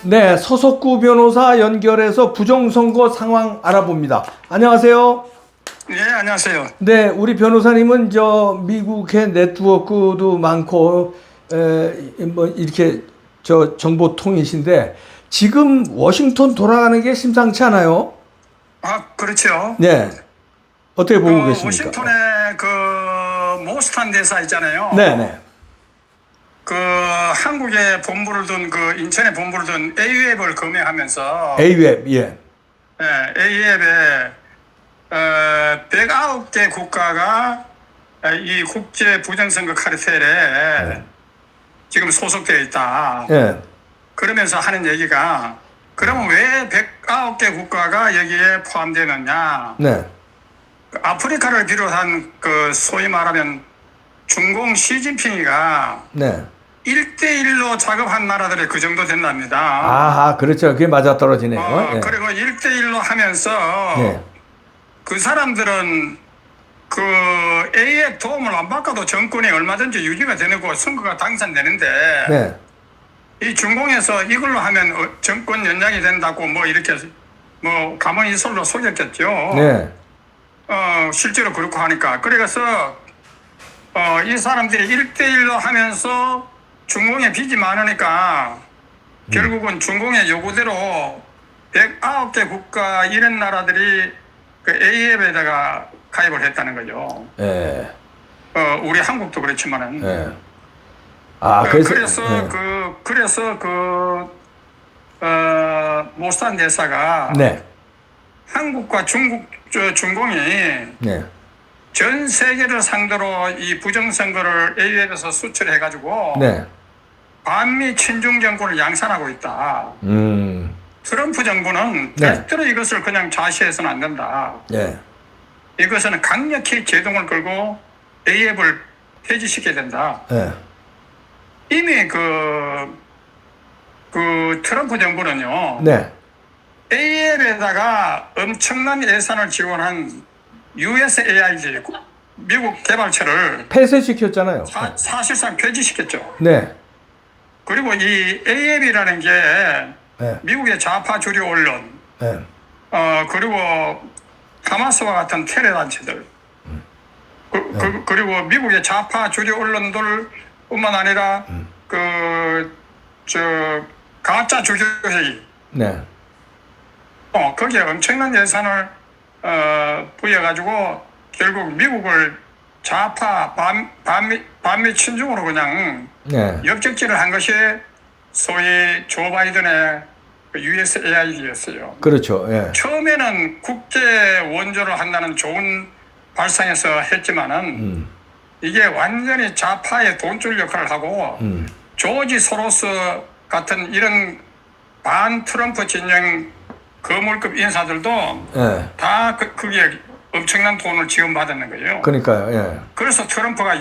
네, 서석구 변호사 연결해서 부정선거 상황 알아봅니다. 안녕하세요. 네, 안녕하세요. 네, 우리 변호사님은 미국의 네트워크도 많고 뭐 이렇게 정보통이신데 지금 워싱턴 돌아가는 게 심상치 않아요? 아, 그렇죠. 네, 어떻게 보고 계십니까? 워싱턴에 모스탄 대사 있잖아요. 네, 네, 한국에 본부를 둔 인천에 본부를 둔 AU앱을 검열하면서 AWeb, 예, AU앱에 109개 국가가 이 국제 부정선거 카르텔에 지금 소속되어 있다. 예, 그러면서 하는 얘기가 그러면 왜 109개 국가가 여기에 포함되느냐? 네, 아프리카를 비롯한 소위 말하면 중공 시진핑이가 네. 1대1로 작업한 나라들이 그 정도 된답니다. 아하, 그렇죠. 그게 맞아떨어지네요. 예. 그리고 1대1로 하면서 예. 그 사람들은 A의 도움을 안 받고도 정권이 얼마든지 유지가 되는 거 선거가 당선되는데 네. 이 중공에서 이걸로 하면 정권 연장이 된다고 이렇게 가만히 이설로 속였겠죠. 네. 실제로 그렇고 하니까. 그래서 이 사람들이 1대1로 하면서 중공에 빚이 많으니까 결국은 중공의 요구대로 109개 국가 이런 나라들이 AF에다가 가입을 했다는 거죠. 예. 우리 한국도 그렇지만은. 예. 아, 그래서 예. 모스탄 대사가 네. 한국과 중공이 네. 전 세계를 상대로 이 부정선거를 AU에서 수출해가지고 네. 반미 친중 정권을 양산하고 있다. 트럼프 정부는 네. 절대로 이것을 그냥 좌시해서는 안 된다. 네. 이것은 강력히 제동을 걸고 AF을 폐지시켜야 된다. 네. 이미 트럼프 정부는요. 네. AF에다가 엄청난 예산을 지원한 USAID 미국 개발처를 폐쇄시켰잖아요. 사실상 폐지시켰죠. 네. 그리고 이 AF이라는 게 네. 미국의 좌파 주류 언론, 네. 그리고 하마스와 같은 테러 단체들, 그리고 미국의 좌파 주류 언론들뿐만 아니라 가짜 주교회의, 네. 거기에 엄청난 예산을 부여가지고 결국 미국을 좌파 반미 친중으로 그냥 네. 역적질을 한 것이 소위 조 바이든의 USAID였어요. 그렇죠. 예. 처음에는 국제 원조를 한다는 좋은 발상에서 했지만은 이게 완전히 좌파의 돈줄 역할을 하고 조지 소로스 같은 이런 반 트럼프 진영 거물급 인사들도 예. 다 거기에 엄청난 돈을 지원받았는 거예요. 그러니까요. 예. 그래서 트럼프가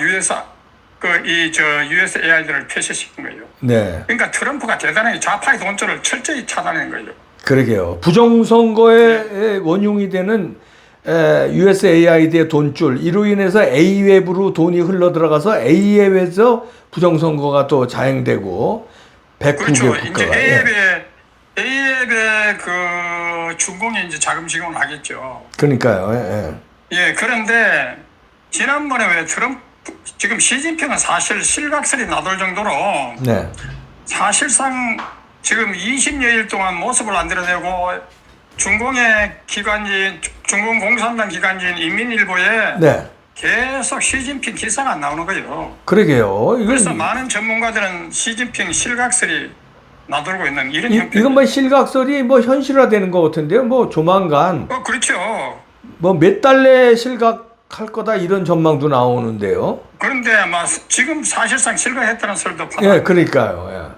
USAID를 폐쇄시킨 거예요. 네. 그러니까 트럼프가 대단하게 좌파의 돈줄을 철저히 차단한 거예요. 그러게요. 부정선거의 원흉이 되는 USAID의 돈줄, 이로 인해서 A웹으로 돈이 흘러들어가서 A웹에서 부정선거가 또 자행되고 109개 그렇죠. 국가가. 이제 A앱에 중공이 이제 자금 지원을 하겠죠. 그러니까요. 예. 예, 그런데 지난번에 왜 지금 시진핑은 사실 실각설이 나돌 정도로 네. 사실상 지금 20여일 동안 모습을 안 드러내고 중공의 기관지인 중공 공산당 기관지인 인민일보에 네. 계속 시진핑 기사가 안 나오는 거예요. 그러게요. 그래서 많은 전문가들은 시진핑 실각설이 나돌고 있는 이런 형태. 이건 뭐 실각설이 현실화되는 것 같은데요. 조만간 그렇죠. 몇 달 내에 실각할 거다 이런 전망도 나오는데요. 그런데 아마 지금 사실상 실각했다는 설도 예, 그러니까요.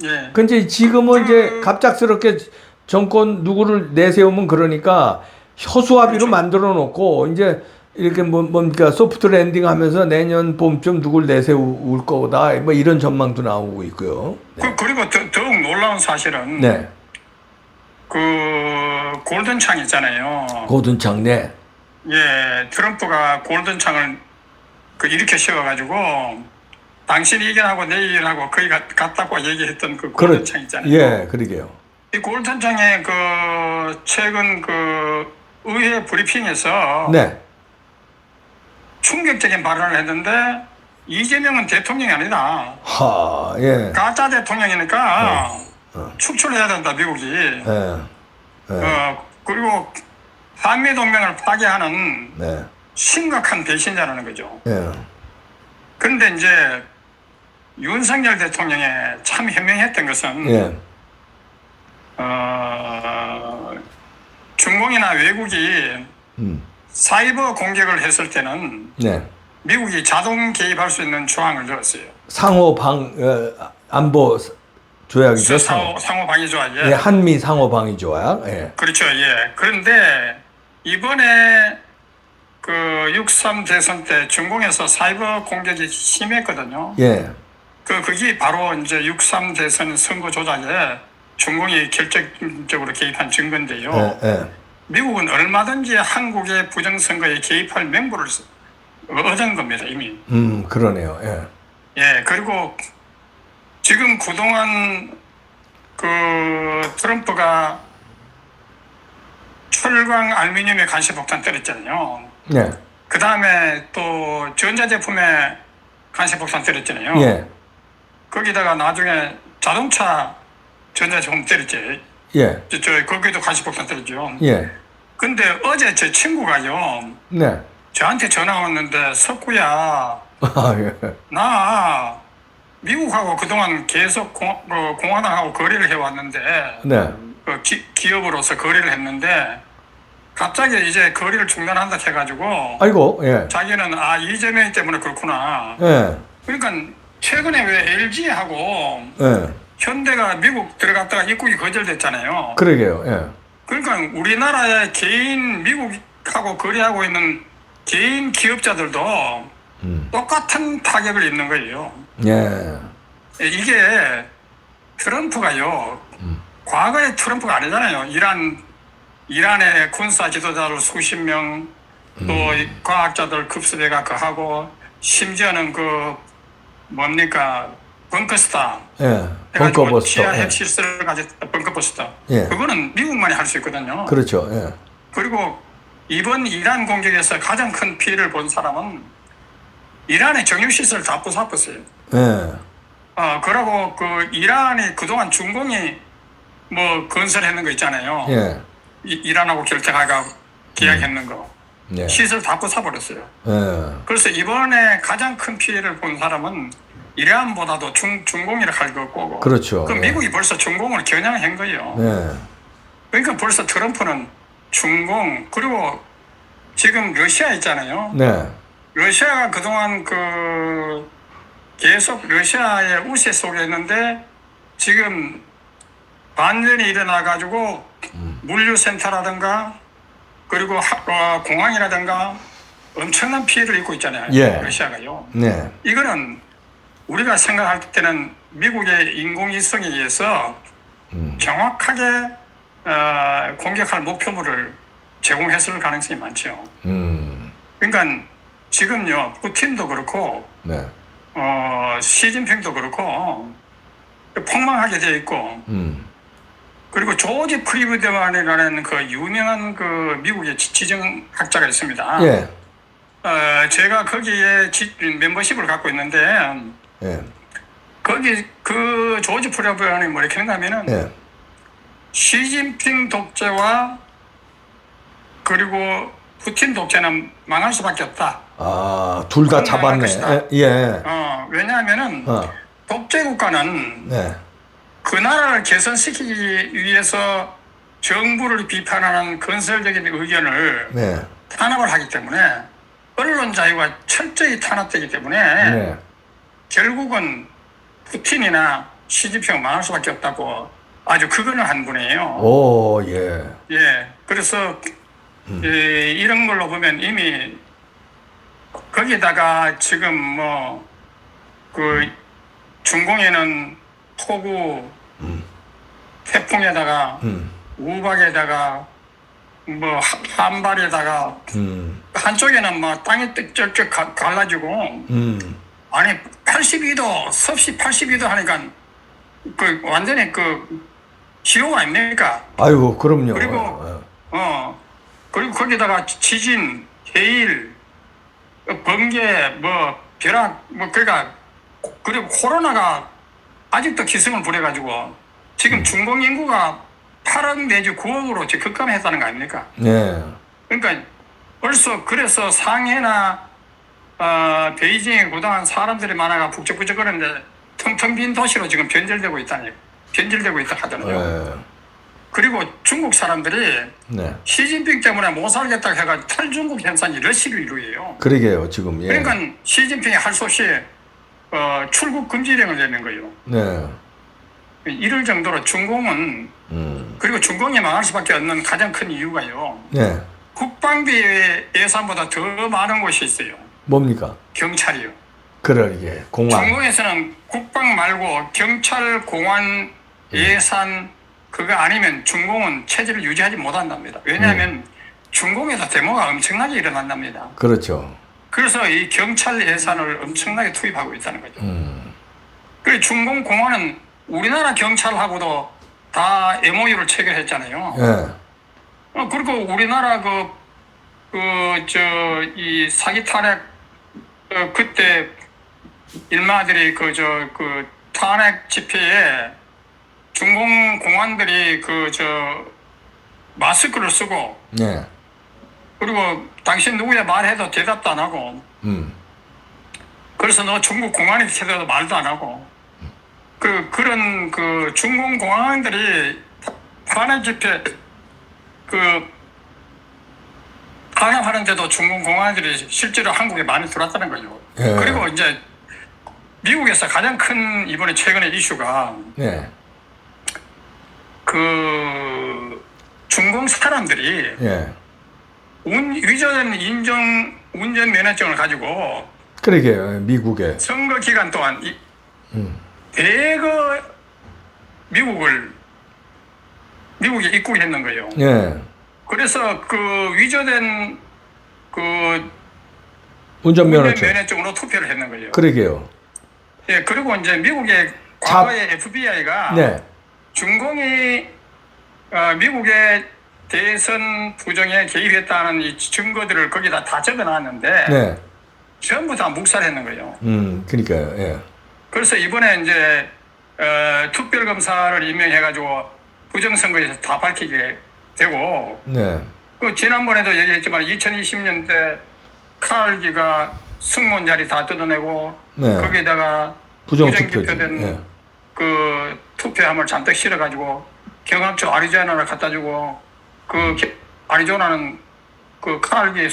예. 예. 근데 지금은 이제 갑작스럽게 정권 누구를 내세우면 그러니까 허수아비로 그렇죠. 만들어 놓고 이제 이렇게 뭡니까 소프트 랜딩 하면서 내년 봄쯤 누굴 내세울 거다 이런 전망도 나오고 있고요. 네. 그리고 더욱 놀라운 사실은 네. 골든창 있잖아요. 고든창 네. 예, 트럼프가 골든창을 이렇게 세워가지고 당신이 이견하고 내 이견하고 거의 같다고 얘기했던 그 그렇, 골든청 있잖아요. 예, 그러게요. 이 골든청의 그 최근 그 의회 브리핑에서 네. 충격적인 발언을 했는데 이재명은 대통령이 아니다. 예. 가짜 대통령이니까 축출해야 된다 미국이. 예. 그리고 한미동맹을 파괴하는 네. 심각한 배신자라는 거죠. 예. 그런데 이제 윤석열 대통령이 참 현명했던 것은 예. 중공이나 외국이 사이버 공격을 했을 때는 네. 미국이 자동 개입할 수 있는 조항을 넣었어요. 안보 조약이죠. 상호 방위 조약. 예, 한미 상호 방위 조약. 예. 그렇죠. 예. 그런데 이번에 그 6.3 대선 때 중공에서 사이버 공격이 심했거든요. 예. 그게 바로 이제 6.3 대선 선거 조작에 중공이 결정적으로 개입한 증거인데요. 예. 예. 미국은 얼마든지 한국의 부정선거에 개입할 명분을 얻은 겁니다, 이미. 그러네요. 예. 예, 그리고 지금 그동안 그 트럼프가 철강 알루미늄에 간시폭탄 때렸잖아요. 네. 그 다음에 또 전자제품에 간시폭탄 때렸잖아요. 예. 거기다가 나중에 자동차 전자제품 때렸지. 예. 거기도 간시폭탄 때렸죠. 예. 근데 어제 제 친구가요. 네. 저한테 전화 왔는데 석구야, 예. 나 미국하고 그동안 계속 공화당하고 거래를 해왔는데 네. 기업으로서 거래를 했는데 갑자기 이제 거래를 중단한다 해가지고 아이고. 예. 자기는 이재명 때문에 그렇구나. 예. 그러니까 최근에 왜 LG하고 예. 현대가 미국 들어갔다가 입국이 거절됐잖아요. 그러게요. 예. 그러니까 우리나라의 개인 미국하고 거래하고 있는 개인 기업자들도 똑같은 타격을 입는 거예요. 예. 이게 트럼프가요. 과거에 트럼프가 아니잖아요. 이란의 군사 지도자들 수십 명, 또 과학자들 급수배가 그하고 심지어는 벙커스타. 예. 벙커버스터. 지하 예. 핵실수를 가진 벙커버스터. 예. 그거는 미국만이 할 수 있거든요. 그렇죠. 예. 그리고 이번 이란 공격에서 가장 큰 피해를 본 사람은 이란의 정유시설 다 부숴버렸어요. 예. 그러고 이란이 그동안 중공이 건설했는 거 있잖아요. 예. 이란하고 결정하가 계약했는 거. 예. 시설 다 부숴버렸어요. 예. 그래서 이번에 가장 큰 피해를 본 사람은 이란보다도 중공이라 할 거고. 그렇죠. 그럼 예. 미국이 벌써 중공을 겨냥한 거예요. 예. 그러니까 벌써 트럼프는 중공, 그리고 지금 러시아 있잖아요. 네. 러시아가 그동안 계속 러시아의 우세 속에 있는데 지금 반전이 일어나가지고 물류센터라든가 그리고 공항이라든가 엄청난 피해를 입고 있잖아요. 예. 러시아가요. 네. 이거는 우리가 생각할 때는 미국의 인공위성에 의해서 정확하게 공격할 목표물을 제공했을 가능성이 많죠. 그러니까 지금요, 푸틴도 그렇고, 네. 시진핑도 그렇고, 폭망하게 되어 있고, 그리고 조지 프리드만이라는 유명한 미국의 지정학자가 있습니다. 예. 제가 거기에 멤버십을 갖고 있는데, 예. 거기 조지 프리드만이 뭐 이렇게 했냐면은, 예. 시진핑 독재와 그리고 푸틴 독재는 망할 수밖에 없다. 둘 다 잡았네. 예. 왜냐하면은 독재 국가는 네. 그 나라를 개선시키기 위해서 정부를 비판하는 건설적인 의견을 네. 탄압을 하기 때문에 언론 자유가 철저히 탄압되기 때문에 네. 결국은 푸틴이나 시진핑은 망할 수밖에 없다고 아주 그거는 한 분이에요. 오, 예. 예, 그래서 이런 걸로 보면 이미 거기다가 지금 중공에는 폭우, 태풍에다가 우박에다가 한발에다가 한쪽에는 땅이 쩍쩍 갈라지고 아니 82도 섭씨 82도 하니까 그 완전히 그 지옥 아닙니까? 아이고, 그럼요. 그리고 그리고 거기다가 지진, 해일, 번개, 뭐 벼락, 뭐 그러니까 그리고 코로나가 아직도 기승을 부려가지고 지금 중공 인구가 8억 내지 9억으로 지금 급감했다는 거 아닙니까? 네. 그러니까 벌써 그래서 상해나 베이징에 그동안 사람들이 많아가 북적북적거리는데 텅텅 빈 도시로 지금 변질되고 있다 하더라고요. 네. 그리고 중국 사람들이 네. 시진핑 때문에 못 살겠다고 해가지고 탈중국 현상이 러시를 이루어요. 그러게요, 지금. 예. 그러니까 시진핑이 할 수 없이 출국 금지령을 내는 거예요. 네. 이럴 정도로 중공은 그리고 중공이 망할 수밖에 없는 가장 큰 이유가요. 네. 국방비 예산보다 더 많은 곳이 있어요. 뭡니까? 경찰이요. 그러게, 공항. 중공에서는 국방 말고 경찰, 공안 예산 그거 아니면 중공은 체제를 유지하지 못한답니다. 왜냐하면 중공에서 데모가 엄청나게 일어난답니다. 그렇죠. 그래서 이 경찰 예산을 엄청나게 투입하고 있다는 거죠. 그리고 중공 공안은 우리나라 경찰하고도 다 MOU를 체결했잖아요. 예. 그리고 우리나라 이 사기 탄핵 그때 일마들이 그 탄핵 집회에 중공 공안들이 마스크를 쓰고 네. 그리고 당신 누구야 말해도 대답도 안 하고 그래서 너 중국 공안이 세대도 말도 안 하고 그런 중공 공안들이 탄핵 집회 탄압하는데도 중공 공안들이 실제로 한국에 많이 들어왔다는 거죠. 예. 그리고 이제 미국에서 가장 큰 이번에 최근에 이슈가 네. 중공 사람들이 예. 위조된 운전 면허증을 가지고 그러게요, 미국에. 선거 기간 동안 대거 미국에 입국했는 거예요. 예. 그래서 위조된 운전면허증. 운전면허증으로 투표를 했는 거예요. 그러게요. 예, 그리고 이제 미국의 과거에 FBI가 네. 중공이 미국의 대선 부정에 개입했다는 이 증거들을 거기다 다 적어놨는데 네. 전부 다 묵살했는 거예요. 그러니까요. 예. 그래서 이번에 이제 특별검사를 임명해가지고 부정선거에서 다 밝히게 되고 네. 지난번에도 얘기했지만 2020년 때 카얼기가 승무원 자리 다 뜯어내고 네. 거기에다가 부정투표지. 부정투표된 예. 투표함을 잔뜩 실어가지고 경합주 아리조나를 갖다주고 아리조나는 카얼기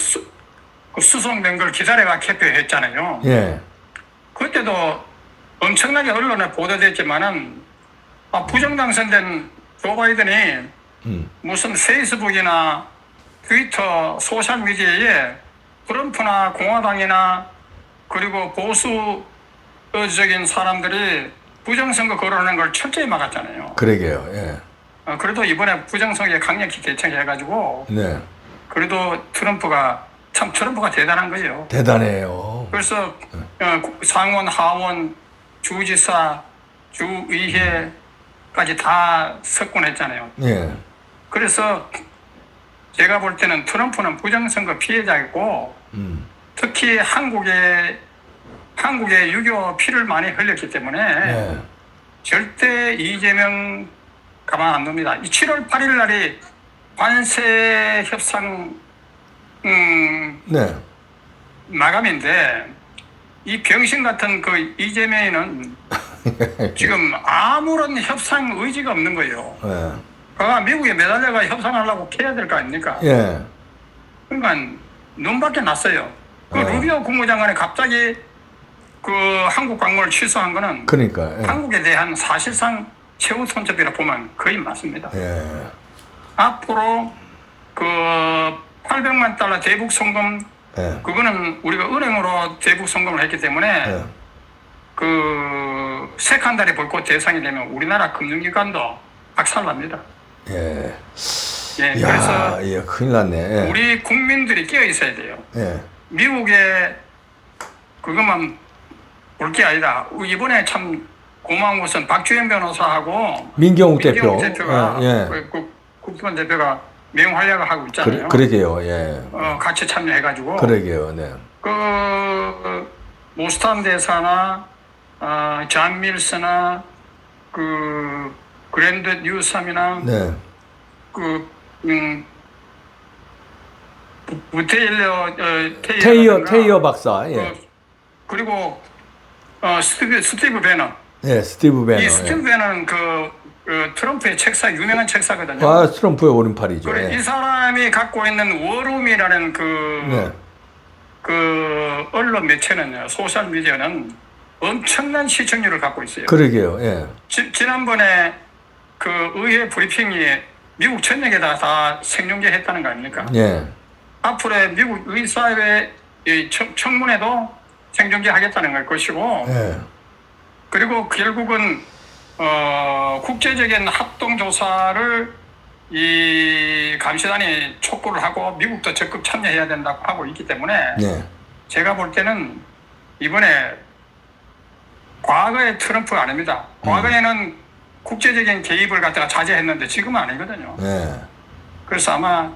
수송된 걸 기다려가 개표했잖아요. 예. 그때도 엄청나게 언론에 보도됐지만은 부정당선된 조 바이든이 무슨 페이스북이나 트위터 소셜미디어에 트럼프나 공화당이나 그리고 보수적인 사람들이 부정선거 거론하는 걸 철저히 막았잖아요. 그러게요. 예. 그래도 이번에 부정선거에 강력히 대처해가지고 네. 그래도 트럼프가 대단한 거예요. 대단해요. 그래서 상원, 하원, 주지사, 주의회까지 다 석권했잖아요. 예. 그래서 제가 볼 때는 트럼프는 부정선거 피해자이고 특히 한국에 유교 피를 많이 흘렸기 때문에 네. 절대 이재명 가만 안 둡니다. 7월 8일 날이 관세 협상 네. 마감인데 이 병신 같은 이재명이는 지금 아무런 협상 의지가 없는 거예요. 예. 미국에 매달려가 협상하려고 해야 될 거 아닙니까? 예. 그러니까 눈밖에 났어요. 루비오 국무장관이 갑자기 한국 방문을 취소한 거는 그러니까. 예. 한국에 대한 사실상 최후 손잡이라 보면 거의 맞습니다. 예. 앞으로 800만 달러 대북 송금 예. 그거는 우리가 은행으로 대북 송금을 했기 때문에 예. 세컨다리 볼것 대상이 되면 우리나라 금융기관도 박살납니다. 예. 예, 야, 그래서 예, 큰일 났네. 예. 우리 국민들이 깨어 있어야 돼요. 예. 미국에 그것만 볼 게 아니다. 이번에 참 고마운 것은 박주영 변호사하고 민경욱 대표. 대표가 예. 국수관 대표가 맹활약을 하고 있잖아요. 그러게요. 예. 같이 참여해가지고. 그러게요. 네. 모스탄 대사나 존 밀스나 그랜드 뉴삼이나 네. 테이어 박사. 예. 그리고 스티브 배너. 예, 스티브 배너. 이 스티브 배너는 트럼프의 책사 유명한 책사거든요. 아, 트럼프의 오른팔이죠. 그래, 예. 이 사람이 갖고 있는 워룸이라는 네. 언론 매체는요, 소셜 미디어는 엄청난 시청률을 갖고 있어요. 그러게요. 예. 지난번에 의회 브리핑이 미국 전역에다 다 생중계했다는 거 아닙니까? 예. 앞으로의 미국 의사회 청문회도 생중계하겠다는 걸 것이고, 예. 그리고 결국은 국제적인 합동 조사를 이 감시단이 촉구를 하고 미국도 적극 참여해야 된다고 하고 있기 때문에 예. 제가 볼 때는 이번에 과거의 트럼프가 아닙니다. 과거에는 국제적인 개입을 갖다가 자제했는데 지금은 아니거든요. 예. 그래서 아마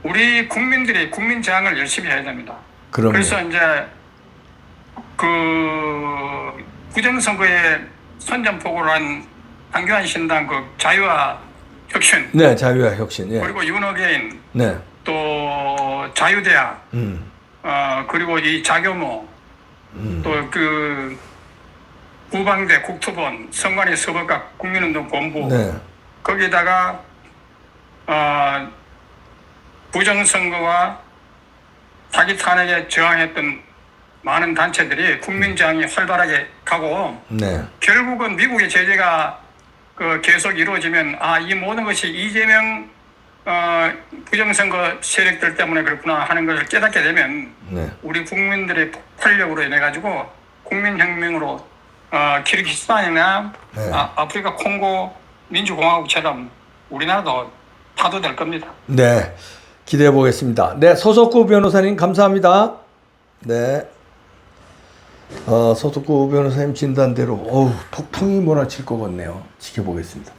우리 국민들이 국민 저항을 열심히 해야 됩니다. 그럼요. 그래서 이제 부정선거에 선전포고를 한 한교안 신당 자유와 혁신, 네, 자유와 혁신. 예. 그리고 윤어게인, 네. 또 자유대학, 그리고 이 자교모, 또 부방대, 국토본, 선관위 서버각, 국민운동본부, 네. 거기다가 부정선거와 사기 탄핵에 저항했던 많은 단체들이 국민저항이 활발하게 가고, 네. 결국은 미국의 제재가 계속 이루어지면 이 모든 것이 이재명 부정선거 세력들 때문에 그렇구나 하는 것을 깨닫게 되면 네. 우리 국민들의 폭발력으로 인해 가지고 국민혁명으로 키르기스탄이나 네. 아프리카 콩고 민주공화국처럼 우리나라도 파도될 겁니다. 네. 기대해 보겠습니다. 네, 서석구 변호사님 감사합니다. 네. 서석구 변호사님 진단대로 폭풍이 몰아칠 것 같네요. 지켜보겠습니다.